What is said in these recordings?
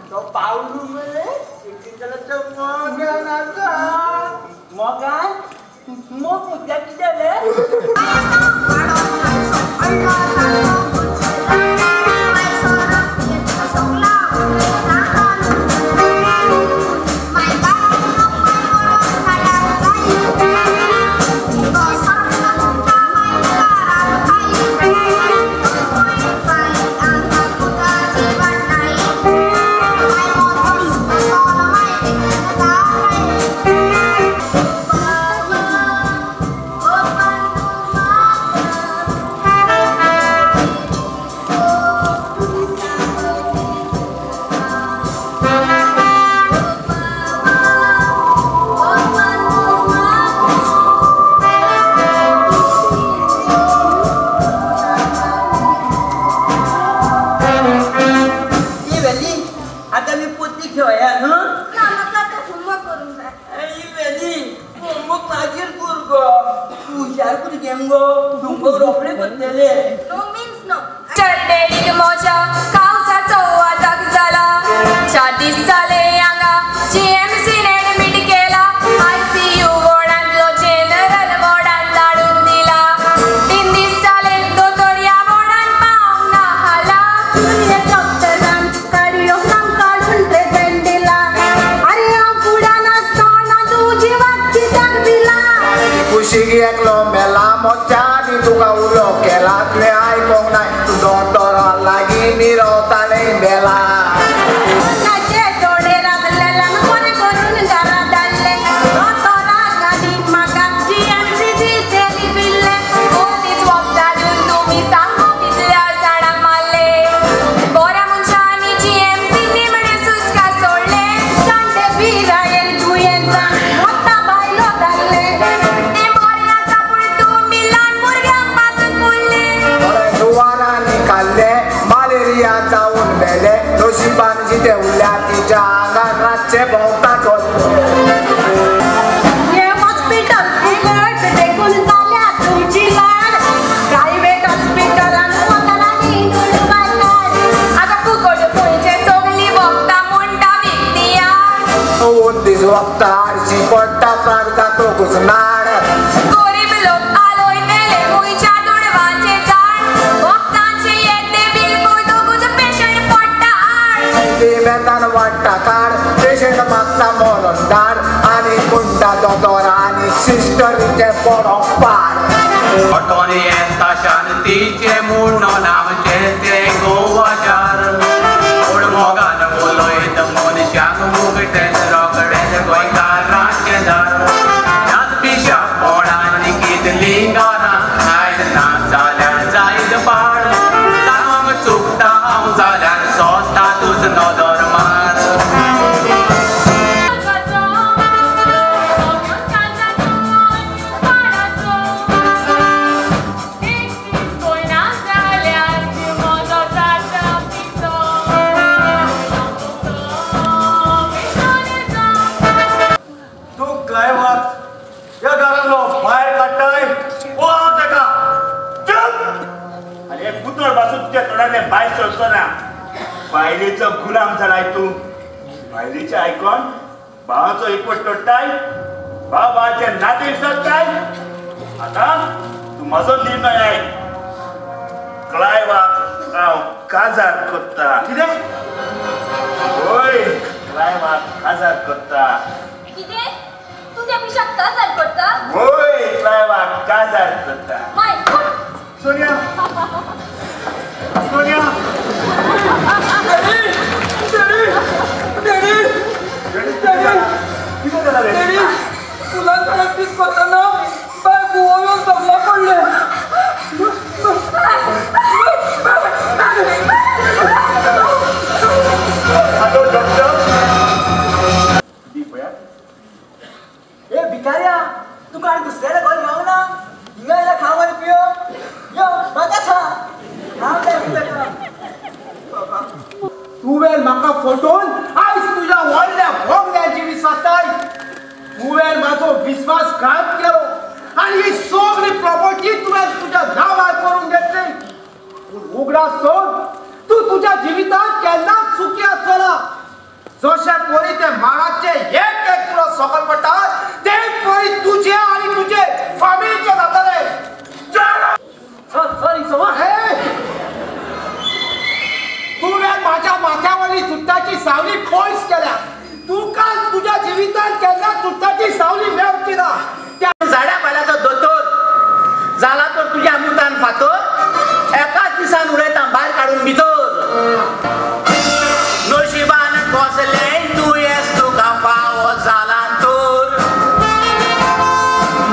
तो पावलू मले मगान मग उद्या किती आले गुलाम झालाय तू बायलीचे ऐकून भावाचो एकवट तोडताय बाबाचे नाते विसरताय आता तू माझो निर्णय आहे कळाय वा काजार करता किती होय कळाय वा काजार करता किती तू त्या पिशाक काजार करता होय कळाय वा काजार करता माय सोनिया सोनिया तुला प्रॅक्टिस करताना बाय गोवून जमला पडले ए भिकाऱ्या तू काय दुसऱ्याला घर घेऊ ना हिंगायला खावायला पियो यो माझा छा तू वेळ म्हाका फोटोन आयज तुझ्या व्हडल्या भोगण्याची विसरताय तू वेळ माझो विश्वासघात केलो आणि ही सगळी प्रॉपर्टी तुवें तुझ्या नावार करून घेतली उगडा सोड तू तुझ्या जीवितात केन्नाच सुखी आसलो जशे पोरी ते माडाचे एक एक तुला सकल पडटात ते पोरी तुझे आणि तुझे फॅमिलीचे जातले सॉरी समा तुवें माझ्या माथ्यावरली सुट्टाची सावली पयस केल्या तुका तुझ्या जिवितांत केन्ना सुट्टाची सावली मेळची ना त्या झाड्या पाल्याचो दोतोर जाला तर तुझ्या मुतान फातर एकाच दिसान उडयता भायर काडून भितर नशिबान कोसले तुयेस तुका फावो जाला तर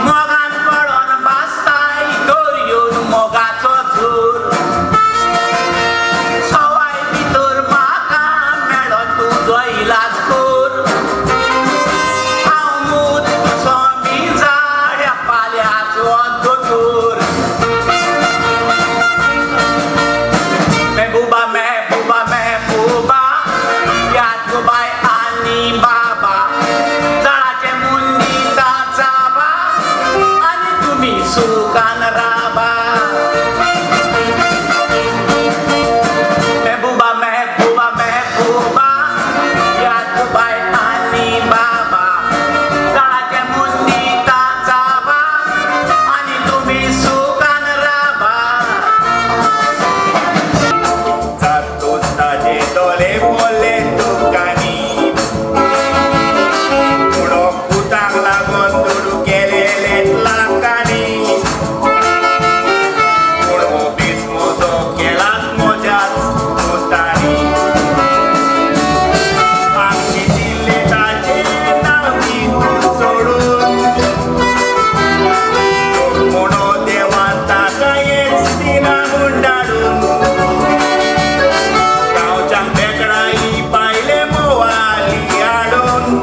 मोगान पडोन बासताय दर्योन मोगाचो झोर सवाय भितर म्हाका मेळो तुजो इलाज कर हांव मूत तुजो मी झाड्या पाल्याचो दोतोर महबूबा महबूबा महबूबा याद गो बाय आनी बाबा जळाचे मुंडी जाबा आनी तुमी सुखान राबा महबूबा महबूबा महबूबा याद गो बाय आनी बाबा जळाचे मुंडी जाबा आनी तुमी सुखान राबा ताजे दोले बोले तुकानी पुढो पुताक लागून दुडू केलेले लांकानी पुढो बीस मोजो केलात मोजात मोतानी आमची दिल्ले ताजे नावी तू सोडून म्हणो देवान ताका हेच दिना गुंडाळून गावच्यान बेकडाई पायले मोवाली हाडून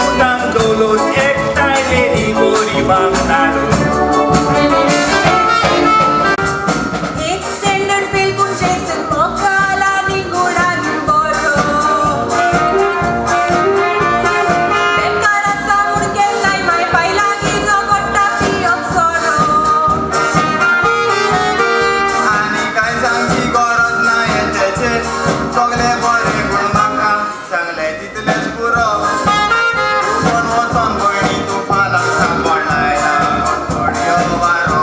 उदक दवलून एकठांयलेली गोरी बाब धाडून Extended bill kun చేసిన మొక్కలని కూడా నింబోరు బెంగార సాముడికే సైమై పైలాగి జోగొట్టాకి ఒక్సోరు आणि काय सांगची गरज ना याच्याचे सगळे बरे पूण म्हाका सांगले तितलेच पुरो पण वचोन भयणी तूं फालां सांबाळनाय ना थोड्यो वारो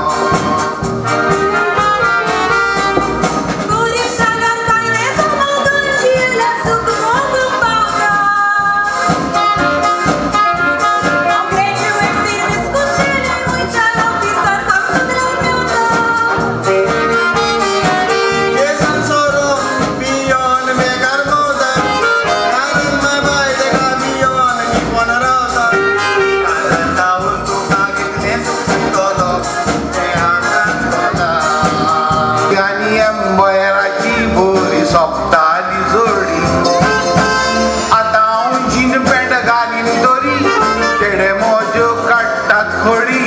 गोरी सागर कायने समोगन चिल्ला सुख मोगम पावरा ग्रेजुएट सीरीज कुशेले मुइच्या ऑफिसर हाकून मेवता केसन सोरो बियोन बेकार नोदर कारण माय बाय तेका बियोन निपण रावता कारण जाऊन तुका कितले सुख दितलो ते आकांत कोता गाणी एम्बयराची बोरी सोपताली जोडी आतां हांव जीन पॅन्ट घालीन तरी चेडे मोज्यो काडटात खोडी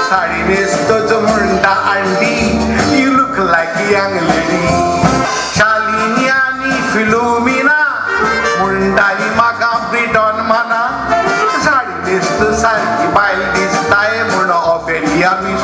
साडी न्हेसतोच म्हणटा aunty you look like young lady Shalini आनी फिलोमिना म्हणटाली म्हाका ब्रिटन माना साडी न्हेसत सारकी बायल दिसताय म्हण ऑफेलिया मिस